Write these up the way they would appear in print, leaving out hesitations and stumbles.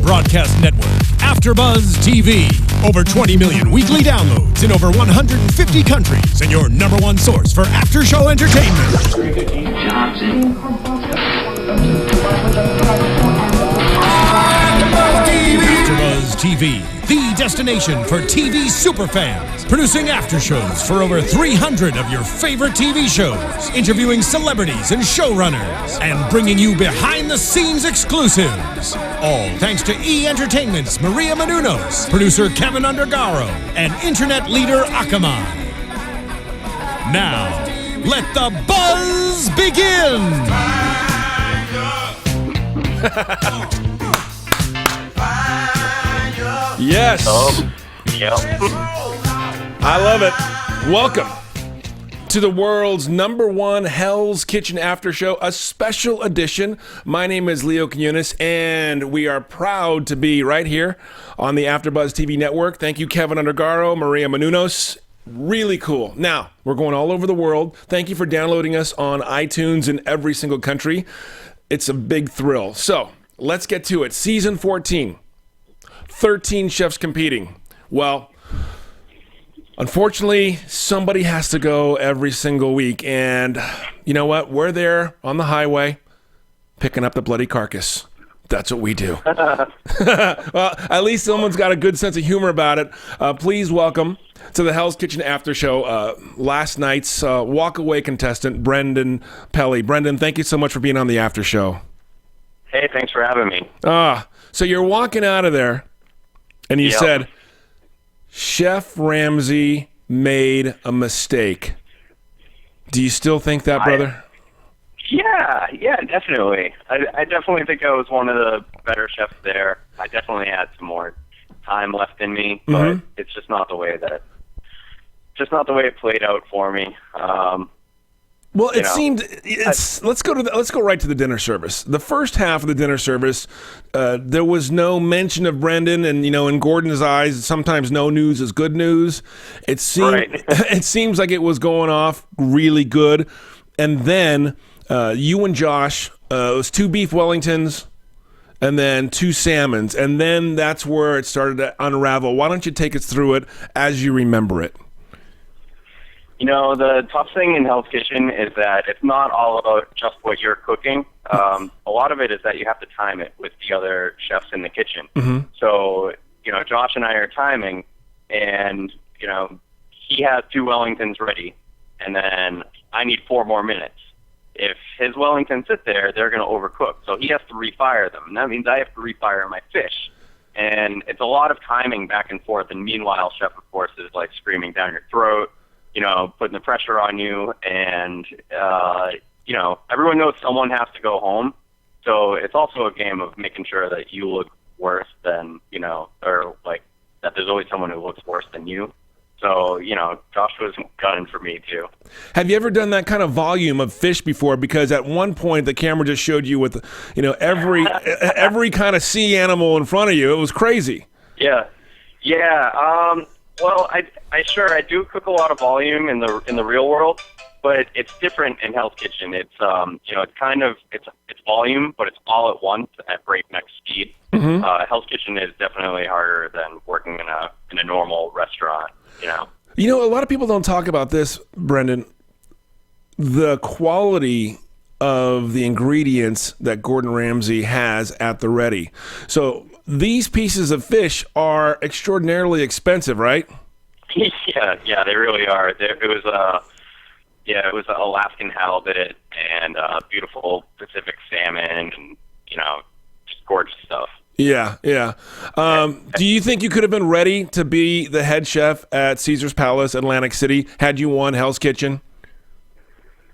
broadcast network, AfterBuzz TV. Over 20 million weekly downloads in over 150 countries, and your number one source for after-show entertainment. AfterBuzz TV, the destination for TV superfans, producing aftershows for over 300 of your favorite TV shows, interviewing celebrities and showrunners, and bringing you behind-the-scenes exclusives. All thanks to E! Entertainment's Maria Menounos, producer Kevin Undergaro, and internet leader Akamai. Now, let the buzz begin! Yes. Yep. I love it. Welcome to the world's #1 Hell's Kitchen After Show, a special edition. My name is Leo Quinones, and we are proud to be right here on the AfterBuzz TV Network. Thank you, Kevin Undergaro, Maria Menounos. Really cool. Now, we're going all over the world. Thank you for downloading us on iTunes in every single country. It's a big thrill. So, let's get to it. Season 14. 13 chefs competing. Well, unfortunately, somebody has to go every single week. And you know what? We're there on the highway picking up the bloody carcass. That's what we do. Well, at least someone's got a good sense of humor about it. Please welcome to the Hell's Kitchen After Show last night's walk-away contestant, Brendan Pelley. Brendan, thank you so much for being on the After Show. Hey, thanks for having me. So you're walking out of there, and you said, Chef Ramsay made a mistake. Do you still think that, brother? Yeah, definitely. I definitely think I was one of the better chefs there. I definitely had some more time left in me, but it's just not the way it played out for me. Well, it seemed. Let's go right to the dinner service. The first half of the dinner service, there was no mention of Brendan, and in Gordon's eyes, sometimes no news is good news. It seemed it seems like it was going off really good, and then you and Josh, it was 2 beef Wellingtons, and then 2 salmons, and then that's where it started to unravel. Why don't you take us through it as you remember it? The tough thing in Hell's Kitchen is that it's not all about just what you're cooking. A lot of it is that you have to time it with the other chefs in the kitchen. So, Josh and I are timing, and, he has 2 Wellingtons ready, and then I need 4 more minutes. If his Wellingtons sit there, they're going to overcook. So he has to refire them, and that means I have to refire my fish. And it's a lot of timing back and forth, and meanwhile, chef, of course, is like screaming down your throat, putting the pressure on you, and, everyone knows someone has to go home. So it's also a game of making sure that you look worse than, or like that there's always someone who looks worse than you. So, Josh was gunning for me too. Have you ever done that kind of volume of fish before? Because at one point the camera just showed you with, every kind of sea animal in front of you. It was crazy. Yeah. Well, I do cook a lot of volume in the real world, but it's different in Hell's Kitchen. It's it's volume, but it's all at once at breakneck speed. Hell's Kitchen is definitely harder than working in a normal restaurant. A lot of people don't talk about this, Brendan. The quality of the ingredients that Gordon Ramsay has at the ready. So these pieces of fish are extraordinarily expensive, right? Yeah, they really are. It was Alaskan halibut and beautiful Pacific salmon, and just gorgeous stuff. Yeah. Do you think you could have been ready to be the head chef at Caesar's Palace, Atlantic City, had you won Hell's Kitchen?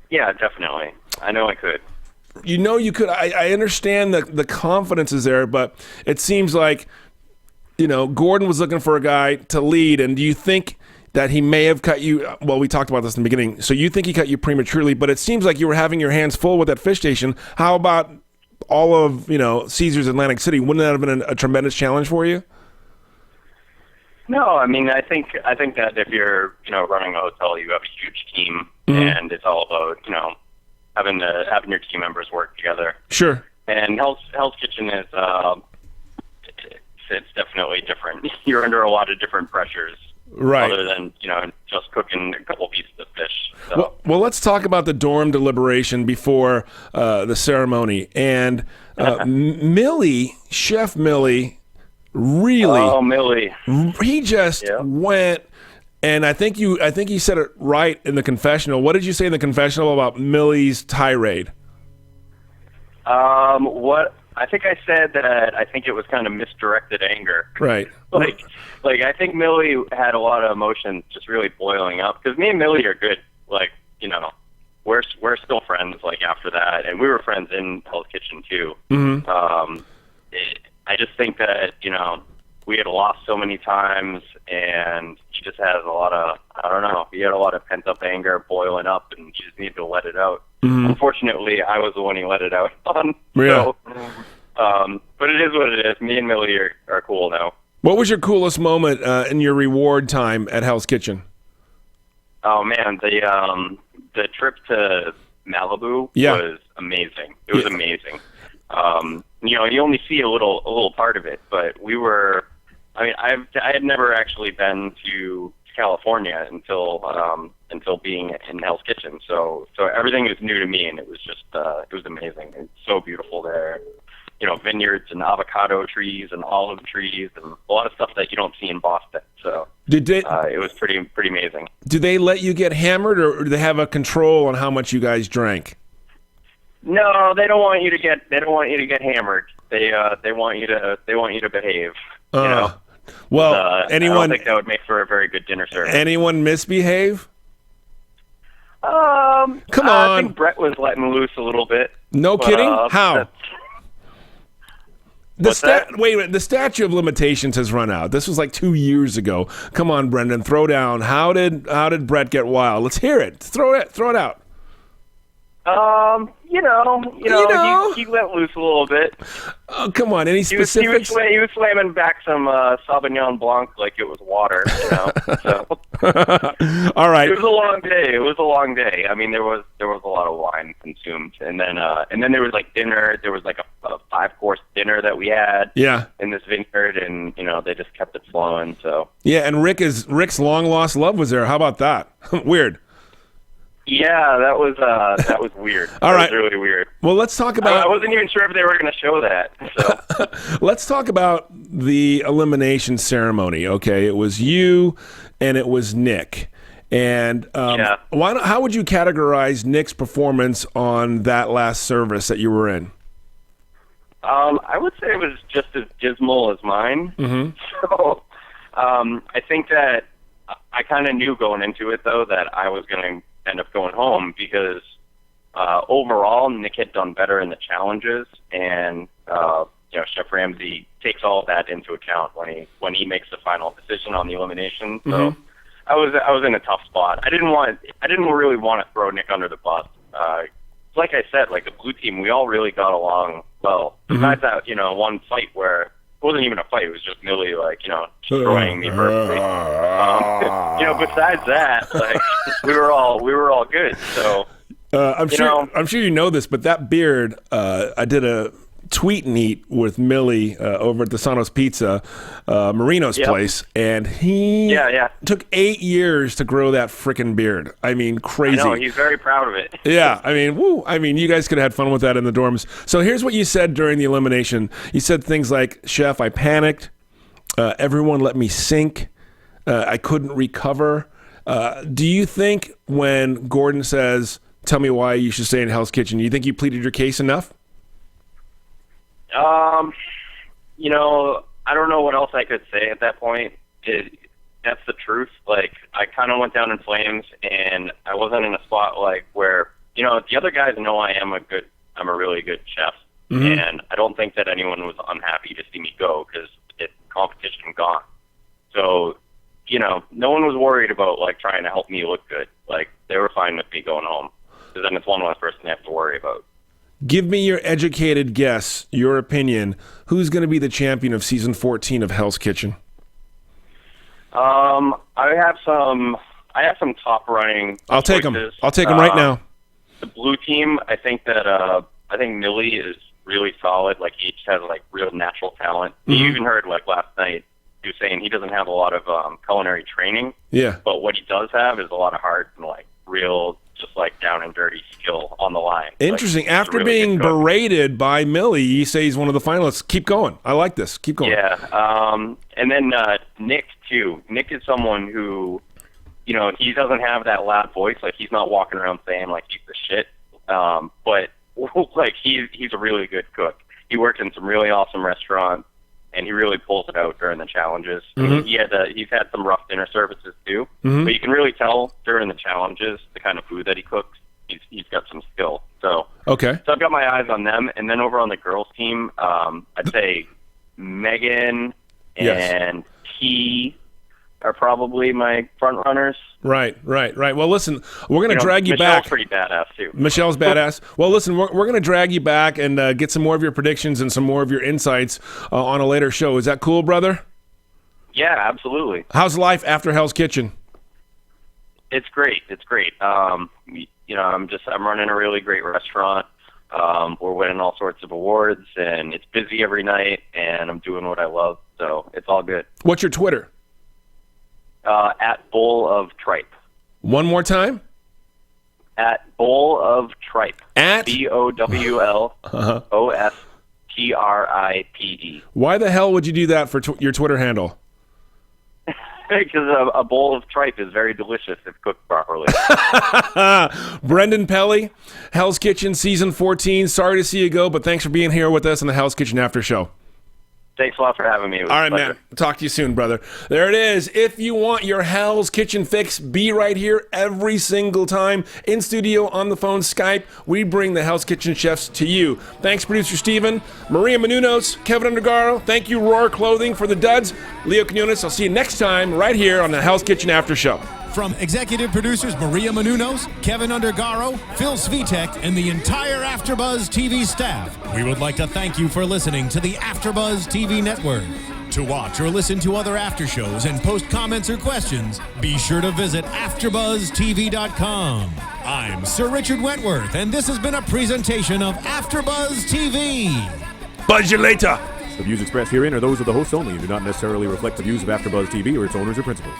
Yeah, definitely. I know I could. You could. I understand the confidence is there, but it seems like, Gordon was looking for a guy to lead, and do you think that he may have cut you? Well, we talked about this in the beginning. So you think he cut you prematurely, but it seems like you were having your hands full with that fish station. How about all of, Caesar's Atlantic City? Wouldn't that have been a tremendous challenge for you? No, I mean, I think that if you're, running a hotel, you have a huge team, and it's all about, having your team members work together. Sure. And Hell's Kitchen is it's definitely different. You're under a lot of different pressures. Right. Other than, just cooking a couple pieces of fish. So. Well, let's talk about the dorm deliberation before the ceremony. And Millie, Chef Millie, really. Oh, Millie. He just went, and I think you said it right in the confessional. What did you say in the confessional about Millie's tirade? What I think I said that I think it was kind of misdirected anger. Right. Like I think Millie had a lot of emotions just really boiling up, because me and Millie are good. Like, we're still friends. Like after that, and we were friends in Hell's Kitchen too. Mm-hmm. I just think that we had lost so many times, and she just has a lot of, I don't know, he had a lot of pent up anger boiling up, and she just needed to let it out. Mm-hmm. Unfortunately, I was the one he let it out on. Yeah. So, but it is what it is. Me and Millie are cool now. What was your coolest moment in your reward time at Hell's Kitchen? Oh man, the trip to Malibu was amazing. It was amazing. You only see a little part of it, but we were. I mean, I had never actually been to California until being in Hell's Kitchen. So everything was new to me, and it was just it was amazing. It's so beautiful there. Vineyards and avocado trees and olive trees and a lot of stuff that you don't see in Boston. So it was pretty amazing. Do they let you get hammered, or do they have a control on how much you guys drank? No, they don't want you to get hammered. They want you to behave. Well, anyone? I don't think that would make for a very good dinner service. Anyone misbehave? Come on. I think Brett was letting loose a little bit. No kidding? How? Wait, the statute of limitations has run out. This was like 2 years ago. Come on, Brendan, throw down. How did Brett get wild? Let's hear it. Throw it out. He let loose a little bit. Oh, come on. Any specifics? He was slamming back some Sauvignon Blanc like it was water. So. All right. It was a long day. I mean, there was a lot of wine consumed, and then there was like dinner. There was like a 5-course dinner that we had. Yeah. In this vineyard, and they just kept it flowing. So. Yeah, and Rick's long lost love was there. How about that? Weird. Yeah, that was weird. All right. That was really weird. Well, let's talk about. I wasn't even sure if they were going to show that. So. Let's talk about the elimination ceremony. Okay, it was you, and it was Nick. And how would you categorize Nick's performance on that last service that you were in? I would say it was just as dismal as mine. Mm-hmm. So, I think that I kind of knew going into it, though, that I was going to end up going home, because overall Nick had done better in the challenges, and Chef Ramsay takes all of that into account when he makes the final decision on the elimination. So Mm-hmm. I was in a tough spot. I didn't really want to throw Nick under the bus. Like I said, like the blue team, we all really got along well. Besides that, one fight where it wasn't even a fight; it was just Millie, destroying me verbally. Besides that, we were all good. So I'm sure you know this, but that beard, I did a tweet and eat with Millie over at the Sano's Pizza, Marino's place, and he took 8 years to grow that frickin' beard. I mean, crazy. I know, he's very proud of it. Yeah, I mean, woo. I mean, you guys could have had fun with that in the dorms. So here's what you said during the elimination. You said things like, "Chef, I panicked. Everyone let me sink. I couldn't recover." Do you think when Gordon says, "Tell me why you should stay in Hell's Kitchen," you think you pleaded your case enough? I don't know what else I could say at that point. That's the truth. Like, I kind of went down in flames, and I wasn't in a spot where the other guys know I'm a really good chef, Mm-hmm. and I don't think that anyone was unhappy to see me go, because it's competition gone. So, no one was worried about trying to help me look good. They were fine with me going home, because then it's one less person they have to worry about. Give me your educated guess, your opinion. Who's going to be the champion of season 14 of Hell's Kitchen? I have some top running. I'll take them. I'll take them right now. The blue team. I think Millie is really solid. Like, he just has, like, real natural talent. You even heard, like, last night, he was saying he doesn't have a lot of culinary training. Yeah. But what he does have is a lot of heart and, like, real, just, like, down and dirty skill on the line. Interesting. Like, After really being berated by Millie, you say he's one of the finalists. Keep going. I like this. Keep going. Yeah. And then Nick, too. Nick is someone who, you know, he doesn't have that loud voice. Like, he's not walking around saying, like, he's the shit. But, like, he's a really good cook. He worked in some really awesome restaurants, and he really pulls it out during the challenges. I mean, he's had some rough dinner services, too. But you can really tell during the challenges the kind of food that he cooks. He's got some skill. So I've got my eyes on them. And then over on the girls' team, I'd say Megan and T are probably my front runners. Right. Well, listen, we're going to drag you Michelle's back. pretty badass, too. Michelle's badass. Well, listen, we're going to drag you back and get some more of your predictions and some more of your insights on a later show. Is that cool, brother? Yeah, absolutely. How's life after Hell's Kitchen? It's great. You know, I'm running a really great restaurant. We're winning all sorts of awards, and it's busy every night, and I'm doing what I love, so it's all good. What's your Twitter? At Bowl of Tripe. One more time? At Bowl of Tripe. At? BOWLOSTRIPE. Why the hell would you do that for your Twitter handle? Because a bowl of tripe is very delicious if cooked properly. Brendan Pelley, Hell's Kitchen Season 14. Sorry to see you go, but thanks for being here with us on the Hell's Kitchen After Show. Thanks a lot for having me. All right, man. Talk to you soon, brother. There it is. If you want your Hell's Kitchen fix, be right here every single time. In studio, on the phone, Skype. We bring the Hell's Kitchen chefs to you. Thanks, producer Steven, Maria Menounos, Kevin Undergaro. Thank you, Roar Clothing, for the duds. Leo Quinones. I'll see you next time right here on the Hell's Kitchen After Show. From executive producers Maria Menounos, Kevin Undergaro, Phil Svitek, and the entire AfterBuzz TV staff, we would like to thank you for listening to the AfterBuzz TV Network. To watch or listen to other after shows and post comments or questions, be sure to visit AfterBuzzTV.com. I'm Sir Richard Wentworth, and this has been a presentation of AfterBuzz TV. Buzz you later. The views expressed herein are those of the hosts only and do not necessarily reflect the views of AfterBuzz TV or its owners or principals.